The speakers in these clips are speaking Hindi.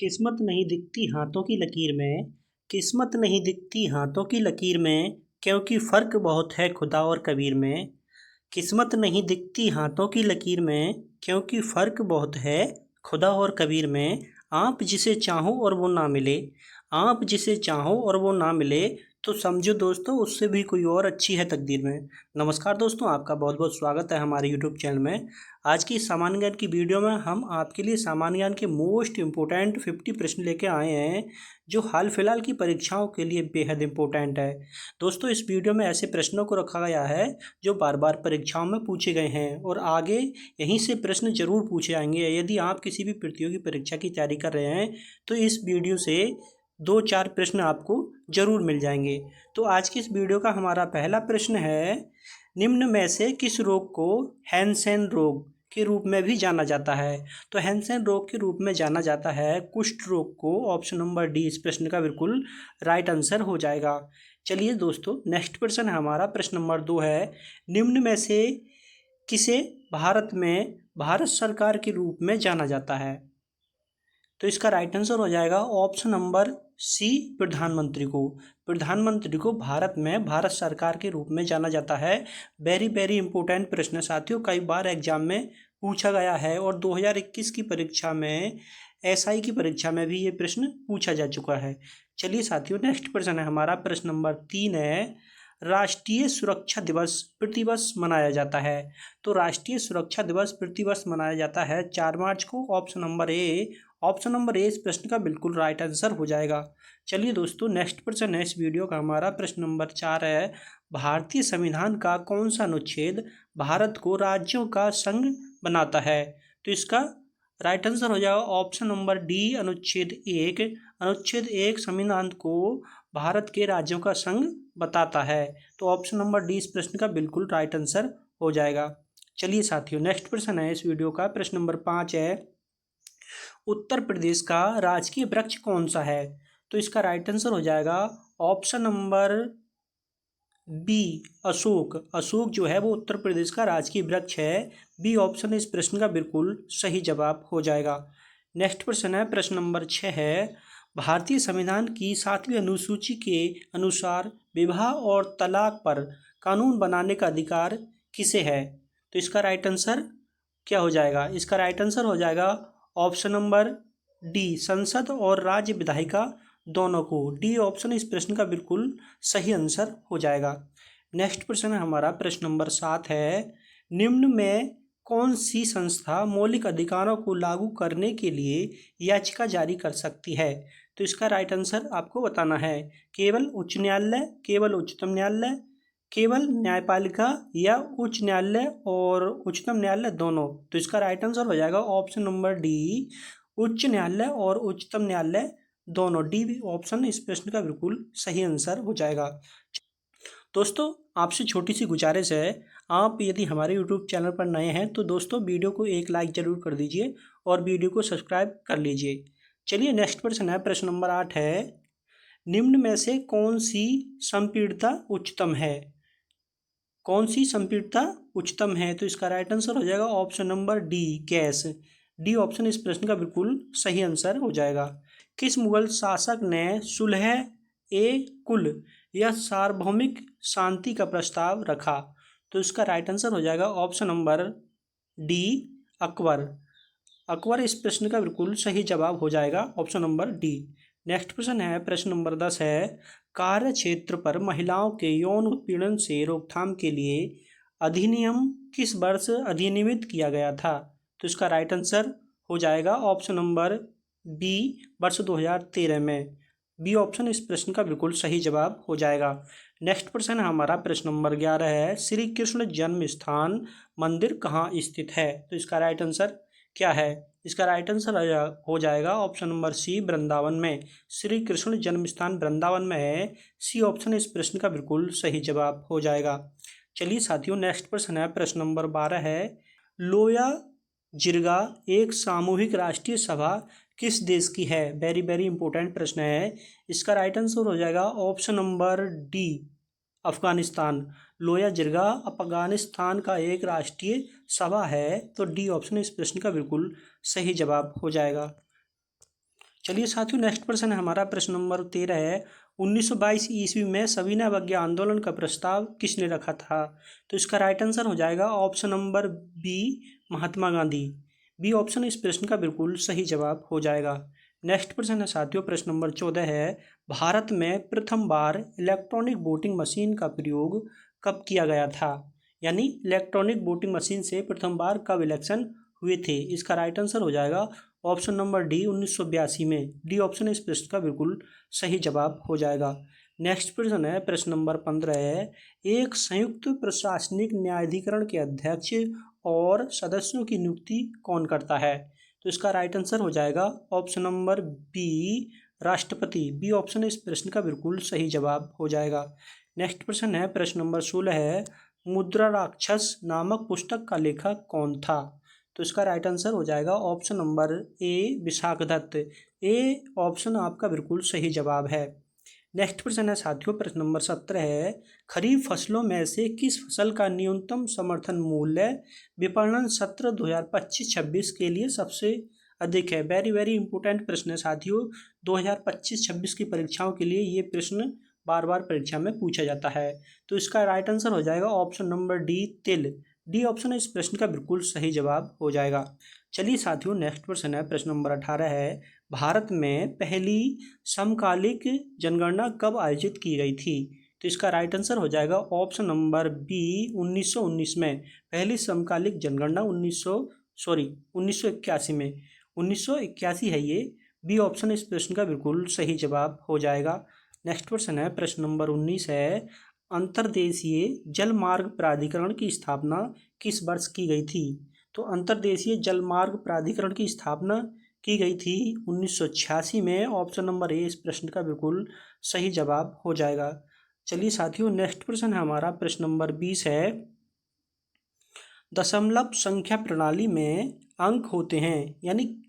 किस्मत नहीं दिखती हाथों की लकीर में, किस्मत नहीं दिखती हाथों की लकीर में, क्योंकि फ़र्क बहुत है खुदा और कबीर में। किस्मत नहीं दिखती हाथों की लकीर में, क्योंकि फ़र्क बहुत है खुदा और कबीर में। आप जिसे चाहो और वो ना मिले, आप जिसे चाहो और वो ना मिले, तो समझो दोस्तों उससे भी कोई और अच्छी है तकदीर में। नमस्कार दोस्तों, आपका बहुत बहुत स्वागत है हमारे यूट्यूब चैनल में। आज की सामान्य ज्ञान की वीडियो में हम आपके लिए सामान्य ज्ञान के मोस्ट इम्पोर्टेंट 50 प्रश्न लेके आए हैं, जो हाल फिलहाल की परीक्षाओं के लिए बेहद इम्पोर्टेंट है। दोस्तों, इस वीडियो में ऐसे प्रश्नों को रखा गया है जो बार बार परीक्षाओं में पूछे गए हैं और आगे यहीं से प्रश्न जरूर पूछे जाएंगे। यदि आप किसी भी प्रतियोगी परीक्षा की तैयारी कर रहे हैं तो इस वीडियो से 2-4 प्रश्न आपको जरूर मिल जाएंगे। तो आज की इस वीडियो का हमारा पहला प्रश्न है, निम्न में से किस रोग को हैंसेन रोग के रूप में भी जाना जाता है? तो हैंसेन रोग के रूप में जाना जाता है कुष्ठ रोग को। ऑप्शन नंबर डी इस प्रश्न का बिल्कुल राइट आंसर हो जाएगा। चलिए दोस्तों, नेक्स्ट प्रश्न हमारा प्रश्न नंबर 2 है, निम्न में से किसे भारत में भारत सरकार के रूप में जाना जाता है? तो इसका राइट आंसर हो जाएगा ऑप्शन नंबर सी, प्रधानमंत्री को। प्रधानमंत्री को भारत में भारत सरकार के रूप में जाना जाता है। वेरी वेरी इंपॉर्टेंट प्रश्न है साथियों, कई बार एग्जाम में पूछा गया है और 2021 की परीक्षा में, एसआई की परीक्षा में भी ये प्रश्न पूछा जा चुका है। चलिए साथियों, नेक्स्ट प्रश्न है हमारा प्रश्न नंबर 3 है, राष्ट्रीय सुरक्षा दिवस प्रतिवर्ष मनाया जाता है? तो राष्ट्रीय सुरक्षा दिवस प्रतिवर्ष मनाया जाता है 4 मार्च को। Option number A, option number A इस प्रश्न का बिल्कुल राइट आंसर हो जाएगा। चलिए दोस्तों, नेक्स्ट प्रश्न है इस वीडियो का हमारा प्रश्न नंबर 4 है, भारतीय संविधान का कौन सा अनुच्छेद भारत को राज्यों का संघ बनाता है? तो इसका राइट आंसर हो जाएगा ऑप्शन नंबर डी, अनुच्छेद 1। अनुच्छेद 1 संविधान को भारत के राज्यों का संघ बताता है। तो ऑप्शन नंबर डी इस प्रश्न का बिल्कुल राइट आंसर हो जाएगा। चलिए साथियों, नेक्स्ट प्रश्न है इस वीडियो का प्रश्न नंबर 5 है, उत्तर प्रदेश का राजकीय वृक्ष कौन सा है? तो इसका राइट आंसर हो जाएगा option number B, Ashok. Ashok जो है वो उत्तर प्रदेश का राजकीय वृक्ष है। बी ऑप्शन इस प्रश्न का बिल्कुल सही जवाब हो जाएगा। नेक्स्ट प्रश्न है प्रश्न नंबर 6 है, भारतीय संविधान की 7वीं अनुसूची के अनुसार विवाह और तलाक पर कानून बनाने का अधिकार किसे है? तो इसका राइट आंसर क्या हो जाएगा? इसका राइट आंसर हो जाएगा ऑप्शन नंबर डी, संसद और राज्य विधायिका दोनों को। डी ऑप्शन इस प्रश्न का बिल्कुल सही आंसर हो जाएगा। नेक्स्ट प्रश्न है हमारा प्रश्न नंबर 7 है, निम्न में कौन सी संस्था मौलिक अधिकारों को लागू करने के लिए याचिका जारी कर सकती है? तो इसका राइट आंसर आपको बताना है, केवल उच्च न्यायालय, केवल उच्चतम न्यायालय, केवल न्यायपालिका या उच्च न्यायालय और उच्चतम न्यायालय दोनों। तो इसका राइट आंसर हो जाएगा ऑप्शन नंबर डी, उच्च न्यायालय और उच्चतम न्यायालय दोनों। डी ऑप्शन इस प्रश्न का बिल्कुल सही आंसर हो जाएगा। दोस्तों, आपसे छोटी सी गुजारिश है, आप यदि हमारे यूट्यूब चैनल पर नए हैं तो दोस्तों वीडियो को एक लाइक ज़रूर कर दीजिए और वीडियो को सब्सक्राइब कर लीजिए। चलिए नेक्स्ट प्रश्न है प्रश्न नंबर 8 है, निम्न में से कौन सी संपीड़ितता उच्चतम है? कौन सी संपीड़ितता उच्चतम है? तो इसका राइट आंसर हो जाएगा option number D, gas. D option इस प्रश्न का बिल्कुल सही आंसर हो जाएगा। किस मुगल शासक ने सुलह ए कुल या सार्वभौमिक शांति का प्रस्ताव रखा? तो इसका राइट आंसर हो जाएगा option number D, Akbar. Akbar इस प्रश्न का बिल्कुल सही जवाब हो जाएगा, ऑप्शन नंबर डी। नेक्स्ट प्रश्न है प्रश्न नंबर 10 है, कार्य क्षेत्र पर महिलाओं के यौन उत्पीड़न से रोकथाम के लिए अधिनियम किस वर्ष अधिनियमित किया गया था? तो इसका राइट आंसर हो जाएगा ऑप्शन नंबर बी, वर्ष 2013 में। बी ऑप्शन इस प्रश्न का बिल्कुल सही जवाब हो जाएगा। नेक्स्ट प्रश्न हमारा प्रश्न नंबर 11 है, श्री कृष्ण जन्म स्थान मंदिर कहाँ स्थित है? तो इसका राइट आंसर क्या है? इसका राइट आंसर हो जाएगा ऑप्शन नंबर सी, वृंदावन में। श्री कृष्ण जन्म स्थान वृंदावन में है। सी ऑप्शन इस प्रश्न का बिल्कुल सही जवाब हो जाएगा। चलिए साथियों, नेक्स्ट प्रश्न है प्रश्न नंबर 12 है, लोया जिरगा एक सामूहिक राष्ट्रीय सभा किस देश की है? वेरी वेरी इंपॉर्टेंट प्रश्न है। इसका राइट आंसर हो जाएगा ऑप्शन नंबर डी, अफगानिस्तान। लोया जिरगा अफगानिस्तान का एक राष्ट्रीय सभा है। तो डी ऑप्शन इस प्रश्न का बिल्कुल सही जवाब हो जाएगा। चलिए साथियों, नेक्स्ट प्रश्न है हमारा, प्रश्न नंबर 13 है। 1922 ईस्वी में सविनय अवज्ञा आंदोलन का प्रस्ताव किसने रखा था? तो इसका राइट आंसर हो जाएगा option number B, Mahatma Gandhi. B option इस प्रश्न का बिल्कुल सही जवाब हो जाएगा। नेक्स्ट प्रश्न है साथियों, प्रश्न नंबर 14 है। भारत में प्रथम बार इलेक्ट्रॉनिक वोटिंग मशीन का प्रयोग कब किया गया था? यानी इलेक्ट्रॉनिक वोटिंग मशीन से प्रथम बार कब इलेक्शन हुए थे? इसका राइट आंसर हो जाएगा ऑप्शन नंबर डी, 1982 में। डी ऑप्शन इस प्रश्न का बिल्कुल सही जवाब हो जाएगा। नेक्स्ट प्रश्न है, प्रश्न नंबर 15 है। एक संयुक्त प्रशासनिक न्यायाधिकरण के अध्यक्ष और सदस्यों की नियुक्ति कौन करता है? तो इसका राइट आंसर हो जाएगा ऑप्शन नंबर बी, राष्ट्रपति। बी ऑप्शन इस प्रश्न का बिल्कुल सही जवाब हो जाएगा। नेक्स्ट प्रश्न है, प्रश्न नंबर 16 है। मुद्रा राक्षस नामक पुस्तक का लेखक कौन था? तो इसका राइट आंसर हो जाएगा option number A, Vishakhadatta. A option आपका बिल्कुल सही जवाब है। नेक्स्ट प्रश्न है साथियों, प्रश्न नंबर 17 है। खरीफ फसलों में से किस फसल का न्यूनतम समर्थन मूल्य विपणन सत्र 2025-26 के लिए सबसे अधिक है? वेरी वेरी इंपॉर्टेंट प्रश्न है साथियों। 2025-26 की परीक्षाओं के लिए ये प्रश्न बार बार परीक्षा में पूछा जाता है। तो इसका राइट आंसर हो जाएगा ऑप्शन नंबर डी, तिल। डी ऑप्शन इस प्रश्न का बिल्कुल सही जवाब हो जाएगा। चलिए साथियों, नेक्स्ट प्रश्न है, प्रश्न नंबर 18 है। भारत में पहली समकालिक जनगणना कब आयोजित की गई थी? तो इसका राइट आंसर हो जाएगा ऑप्शन नंबर बी, 1919 में। पहली समकालिक जनगणना 1981 में। 1981 है ये। बी ऑप्शन इस प्रश्न का बिल्कुल सही जवाब हो जाएगा। नेक्स्ट प्रश्न है, प्रश्न नंबर 19 है। अंतर्देशीय जलमार्ग प्राधिकरण की स्थापना किस वर्ष की गई थी? तो अंतर्देशीय जलमार्ग प्राधिकरण की स्थापना की गई थी 1986 में। ऑप्शन नंबर ए इस प्रश्न का बिल्कुल सही जवाब हो जाएगा। चलिए साथियों, नेक्स्ट प्रश्न है हमारा, प्रश्न नंबर 20 है। दशमलव संख्या प्रणाली में अंक होते हैं, यानी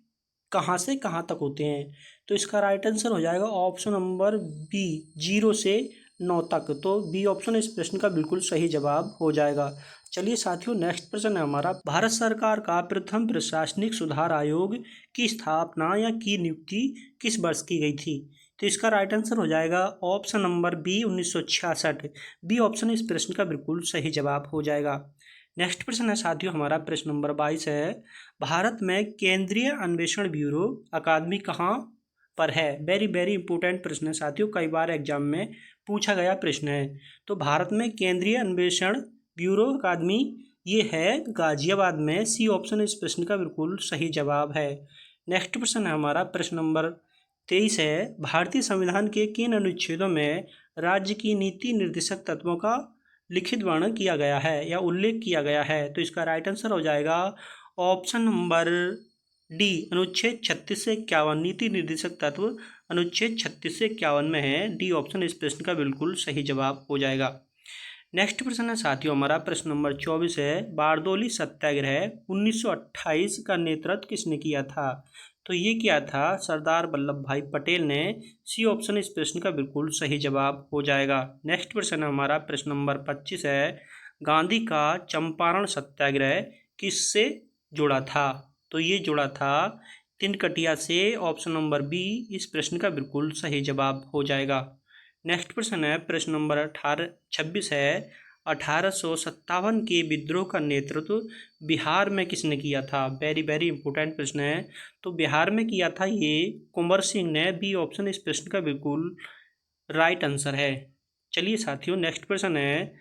कहाँ से कहाँ तक होते हैं? तो इसका राइट आंसर हो जाएगा ऑप्शन नंबर बी, 0 से 9 तक। तो बी ऑप्शन इस प्रश्न का बिल्कुल सही जवाब हो जाएगा। चलिए साथियों, नेक्स्ट प्रश्न है हमारा। भारत सरकार का प्रथम प्रशासनिक सुधार आयोग की स्थापना या की नियुक्ति किस वर्ष की गई थी? तो इसका राइट आंसर हो जाएगा option number B, 1966। B option इस प्रश्न का बिल्कुल सही जवाब हो जाएगा। नेक्स्ट प्रश्न है साथियों हमारा, प्रश्न नंबर 22 है। भारत में केंद्रीय अन्वेषण ब्यूरो अकादमी कहाँ पर है? वेरी वेरी इंपॉर्टेंट प्रश्न है साथियों, कई बार एग्जाम में पूछा गया प्रश्न है। तो भारत में केंद्रीय अन्वेषण ब्यूरो अकादमी ये है गाजियाबाद में। सी ऑप्शन इस प्रश्न का बिल्कुल सही जवाब है। नेक्स्ट प्रश्न है हमारा, प्रश्न नंबर 23 है। भारतीय संविधान के किन अनुच्छेदों में राज्य की नीति निर्देशक तत्वों का लिखित वर्णन किया गया है या उल्लेख किया गया है? तो इसका राइट आंसर हो जाएगा ऑप्शन नंबर डी, अनुच्छेद 36 से 51। नीति निर्देशक तत्व अनुच्छेद 36 से 51 में है। डी ऑप्शन इस प्रश्न का बिल्कुल सही जवाब हो जाएगा। नेक्स्ट प्रश्न है साथियों हमारा, प्रश्न नंबर 24 है। बारदोली सत्याग्रह 1928 का नेतृत्व किसने किया था? तो ये किया था सरदार वल्लभ भाई पटेल ने। सी ऑप्शन इस प्रश्न का बिल्कुल सही जवाब हो जाएगा। नेक्स्ट प्रश्न है हमारा, प्रश्न नंबर 25 है। गांधी का चंपारण सत्याग्रह किससे जुड़ा था? तो ये जुड़ा था तिनकटिया से। ऑप्शन नंबर बी इस प्रश्न का बिल्कुल सही जवाब हो जाएगा। नेक्स्ट प्रश्न है, प्रश्न नंबर 26 है। 1857 के विद्रोह का नेतृत्व बिहार में किसने किया था? वेरी वेरी इंपॉर्टेंट प्रश्न है। तो बिहार में किया था ये कुंवर सिंह ने। बी ऑप्शन इस प्रश्न का बिल्कुल राइट आंसर है। चलिए साथियों, नेक्स्ट प्रश्न है।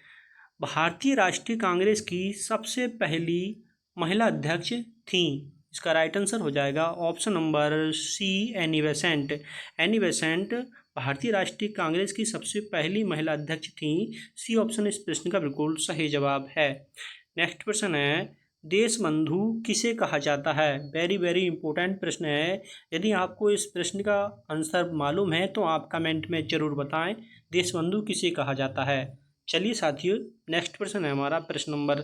भारतीय राष्ट्रीय कांग्रेस की सबसे पहली महिला अध्यक्ष थी? इसका राइट आंसर हो जाएगा option number C, Annie Besant. Annie Besant भारतीय राष्ट्रीय कांग्रेस की सबसे पहली महिला अध्यक्ष थी। सी ऑप्शन इस प्रश्न का बिल्कुल सही जवाब है। नेक्स्ट प्रश्न है। देशबंधु किसे कहा जाता है? वेरी वेरी इंपॉर्टेंट प्रश्न है। यदि आपको इस प्रश्न का आंसर मालूम है तो आप कमेंट में ज़रूर बताएं, देशबंधु किसे कहा जाता है। चलिए साथियों, नेक्स्ट प्रश्न है हमारा, प्रश्न नंबर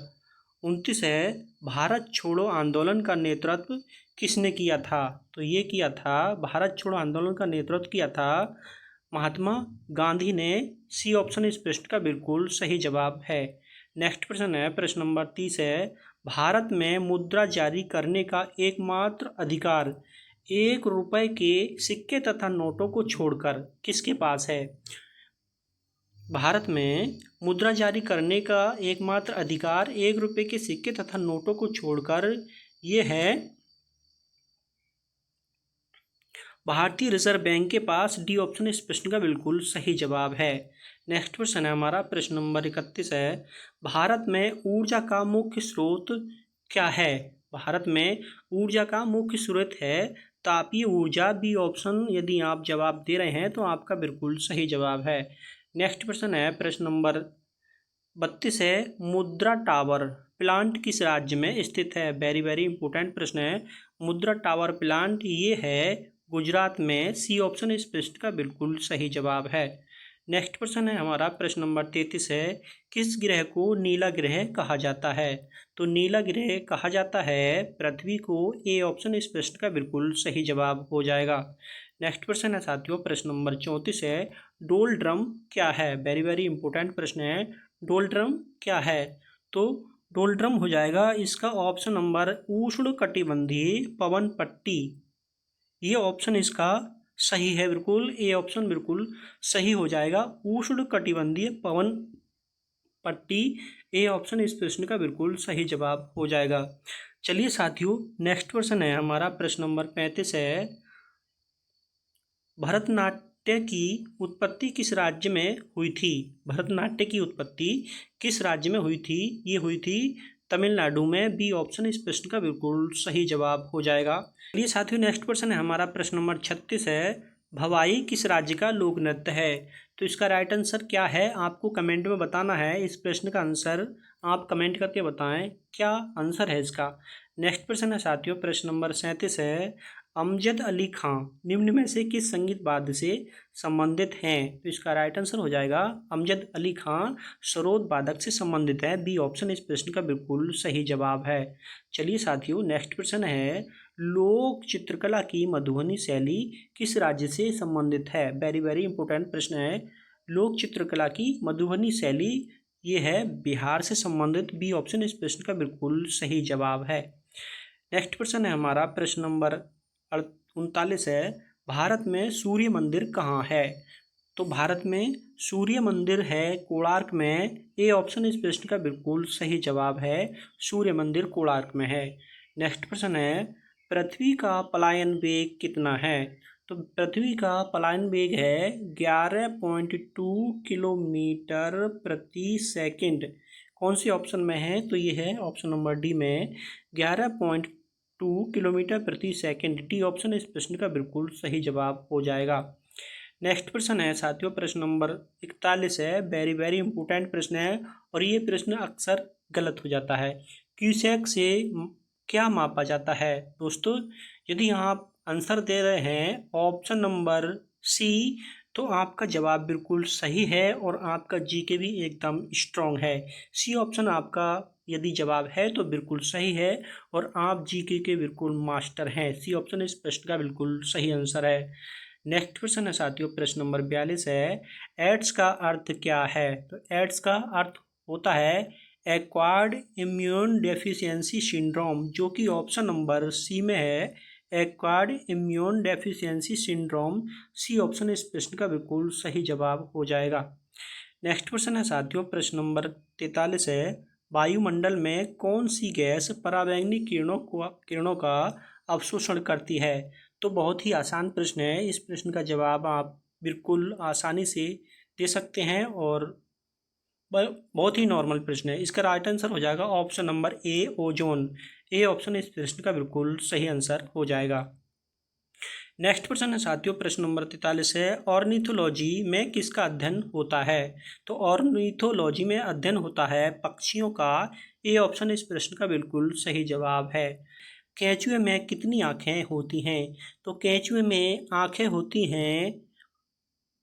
29 है। भारत छोड़ो आंदोलन का नेतृत्व किसने किया था? तो ये किया था, भारत छोड़ो आंदोलन का नेतृत्व किया था महात्मा गांधी ने। सी ऑप्शन इस प्रश्न का बिल्कुल सही जवाब है। नेक्स्ट प्रश्न है, प्रश्न नंबर 30 है। भारत में मुद्रा जारी करने का एकमात्र अधिकार ₹1 के सिक्के तथा नोटों को छोड़कर किसके पास है? भारत में मुद्रा जारी करने का एकमात्र अधिकार ₹1 के सिक्के तथा नोटों को छोड़कर ये है भारतीय रिजर्व बैंक के पास। डी ऑप्शन इस प्रश्न का बिल्कुल सही जवाब है। नेक्स्ट क्वेश्चन है हमारा, प्रश्न नंबर 31 है, भारत में ऊर्जा का मुख्य स्रोत क्या है? भारत में ऊर्जा का मुख्य स्रोत है तापीय ऊर्जा। बी ऑप्शन यदि आप जवाब दे रहे हैं तो आपका बिल्कुल सही जवाब है। नेक्स्ट प्रश्न है, प्रश्न नंबर 32 है, मुद्रा टावर प्लांट किस राज्य में स्थित है? वेरी वेरी इंपॉर्टेंट प्रश्न है। मुद्रा टावर प्लांट ये है गुजरात में। सी ऑप्शन इस प्रश्न का बिल्कुल सही जवाब है। नेक्स्ट प्रश्न है हमारा, प्रश्न नंबर 33 है, किस ग्रह को नीला ग्रह कहा जाता है? तो नीला ग्रह कहा जाता है पृथ्वी को। ए ऑप्शन इस प्रश्न का बिल्कुल सही जवाब हो जाएगा। नेक्स्ट प्रश्न है साथियों, प्रश्न नंबर 34 है, डोल ड्रम क्या है? वेरी वेरी इंपॉर्टेंट प्रश्न है। डोल ड्रम क्या है? तो डोल ड्रम हो जाएगा इसका ऑप्शन नंबर उष्णकटिबंधीय पवन पट्टी। ये ऑप्शन इसका सही है बिल्कुल। ए ऑप्शन बिल्कुल सही हो जाएगा, उष्णकटिबंधीय पवन पट्टी। ए ऑप्शन इस प्रश्न का बिल्कुल सही जवाब हो जाएगा। चलिए साथियों, नेक्स्ट प्रश्न है हमारा, प्रश्न नंबर 35 है, भरतनाट्य की उत्पत्ति किस राज्य में हुई थी? भरतनाट्य की उत्पत्ति किस राज्य में हुई थी? ये हुई थी तमिलनाडु में। बी ऑप्शन इस प्रश्न का बिल्कुल सही जवाब हो जाएगा। चलिए साथियों, नेक्स्ट क्वेश्चन है हमारा, प्रश्न नंबर 36 है, भवाई किस राज्य का लोक नृत्य है? तो इसका राइट आंसर क्या है आपको कमेंट में बताना है। इस प्रश्न का आंसर आप कमेंट करके बताएं क्या आंसर है इसका। नेक्स्ट प्रश्न है साथियों, प्रश्न नंबर 37 है, अमजद अली खां निम्न में से किस संगीत वाद्य से संबंधित हैं? तो इसका राइट आंसर हो जाएगा अमजद अली खां सरोद वादक से संबंधित है। बी ऑप्शन इस प्रश्न का बिल्कुल सही जवाब है। चलिए साथियों, नेक्स्ट प्रश्न है, लोक चित्रकला की मधुबनी शैली किस राज्य से संबंधित है? वेरी वेरी इंपॉर्टेंट प्रश्न है। लोक चित्रकला की मधुबनी शैली ये है बिहार से संबंधित। बी ऑप्शन इस प्रश्न का बिल्कुल सही जवाब है। नेक्स्ट प्रश्न है हमारा, प्रश्न नंबर 39 है, भारत में सूर्य मंदिर कहाँ है? तो भारत में सूर्य मंदिर है कोणार्क में। ए ऑप्शन इस प्रश्न का बिल्कुल सही जवाब है, सूर्य मंदिर कोणार्क में है। नेक्स्ट प्रश्न है, पृथ्वी का पलायन वेग कितना है? तो पृथ्वी का पलायन वेग है 11.2 किलोमीटर प्रति सेकंड। कौन सी ऑप्शन में है? तो ये है ऑप्शन नंबर डी में 11.2 किलोमीटर प्रति सेकंड। डी ऑप्शन इस प्रश्न का बिल्कुल सही जवाब हो जाएगा। नेक्स्ट प्रश्न है साथियों, प्रश्न नंबर 41 है, वेरी वेरी इंपॉर्टेंट प्रश्न है और ये प्रश्न अक्सर गलत हो जाता है। क्यूसेक से क्या मापा जाता है? दोस्तों यदि आप आंसर दे रहे हैं ऑप्शन नंबर सी तो आपका जवाब बिल्कुल सही है और आपका जीके भी एकदम स्ट्रॉन्ग है। सी ऑप्शन आपका यदि जवाब है तो बिल्कुल सही है और आप जीके के बिल्कुल मास्टर हैं। सी ऑप्शन इस प्रश्न का बिल्कुल सही आंसर है। नेक्स्ट क्वेश्चन है साथियों, प्रश्न नंबर 42 है, एड्स का अर्थ क्या है? तो एड्स का अर्थ होता है एक्वायर्ड इम्यून डेफिशिएंसी सिंड्रोम, जो कि ऑप्शन नंबर सी में है, acquired immune deficiency syndrome. C option इस प्रश्न का बिल्कुल सही जवाब हो जाएगा। नेक्स्ट क्वेश्चन है साथियों, प्रश्न नंबर 43 है, वायुमंडल में कौन सी गैस पराबैंगनी किरणों का अवशोषण करती है? तो बहुत ही आसान प्रश्न है। इस प्रश्न का जवाब आप बिल्कुल आसानी से दे सकते हैं और बहुत ही नॉर्मल प्रश्न है। इसका राइट आंसर हो जाएगा option number A, ozone. A option इस प्रश्न का बिल्कुल सही आंसर हो जाएगा। नेक्स्ट प्रश्न है साथियों, प्रश्न नंबर 43 है, ऑर्निथोलॉजी में किसका अध्ययन होता है? तो ऑर्निथोलॉजी में अध्ययन होता है पक्षियों का। ए ऑप्शन इस प्रश्न का बिल्कुल सही जवाब है। केंचुए में कितनी आँखें होती हैं? तो केंचुए में आँखें होती हैं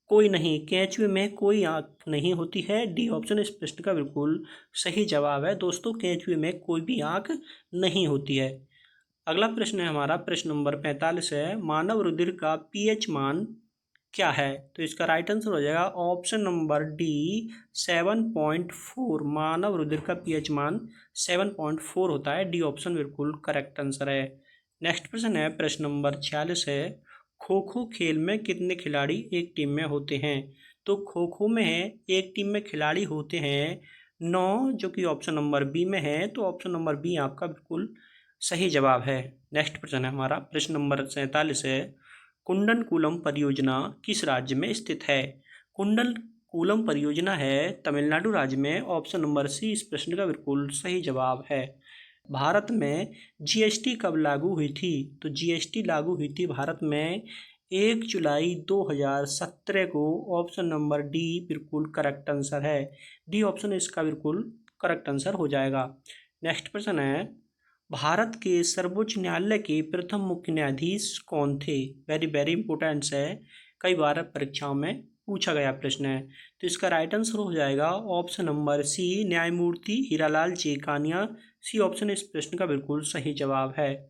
कोई नहीं, केंचुए में कोई आँख नहीं होती है। डी ऑप्शन इस प्रश्न का बिल्कुल सही जवाब है। दोस्तों केंचुए में कोई भी आँख नहीं होती है। अगला प्रश्न है हमारा, प्रश्न नंबर 45 है, मानव रुधिर का पीएच मान क्या है? तो इसका राइट आंसर हो जाएगा ऑप्शन नंबर डी 7.4। मानव रुधिर का पीएच मान 7.4 होता है। डी ऑप्शन बिल्कुल करेक्ट आंसर है। नेक्स्ट प्रश्न है, प्रश्न नंबर 46 है, खो खो खेल में कितने खिलाड़ी एक टीम में होते हैं? तो खो खो में एक टीम में खिलाड़ी होते हैं 9, जो कि ऑप्शन नंबर बी में है। तो ऑप्शन नंबर बी आपका बिल्कुल सही जवाब है। नेक्स्ट प्रश्न है हमारा, प्रश्न नंबर 47 है, कुंडनकुलम परियोजना किस राज्य में स्थित है? कुंडनकुलम परियोजना है तमिलनाडु राज्य में। ऑप्शन नंबर सी इस प्रश्न का बिल्कुल सही जवाब है। भारत में जीएसटी कब लागू हुई थी? तो जीएसटी लागू हुई थी भारत में 1 जुलाई 2017 को। ऑप्शन नंबर डी बिल्कुल करेक्ट आंसर है। डी ऑप्शन इसका बिल्कुल करेक्ट आंसर हो जाएगा। नेक्स्ट प्रश्न है, भारत के सर्वोच्च न्यायालय के प्रथम मुख्य न्यायाधीश कौन थे? वेरी वेरी इंपॉर्टेंट है, कई बार परीक्षाओं में पूछा गया प्रश्न है। तो इसका राइट आंसर हो जाएगा ऑप्शन नंबर सी, न्यायमूर्ति हीरालाल जेकानिया। सी ऑप्शन इस प्रश्न का बिल्कुल सही जवाब है।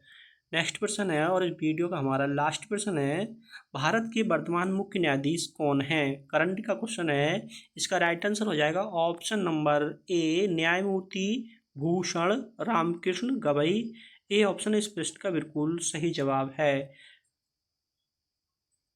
नेक्स्ट प्रश्न है, और इस वीडियो का हमारा लास्ट प्रश्न है, भारत के वर्तमान मुख्य न्यायाधीश कौन है? करंट का क्वेश्चन है। इसका राइट आंसर हो जाएगा ऑप्शन नंबर ए, न्यायमूर्ति भूषण रामकृष्ण गवई। ए ऑप्शन इस प्रश्न का बिल्कुल सही जवाब है।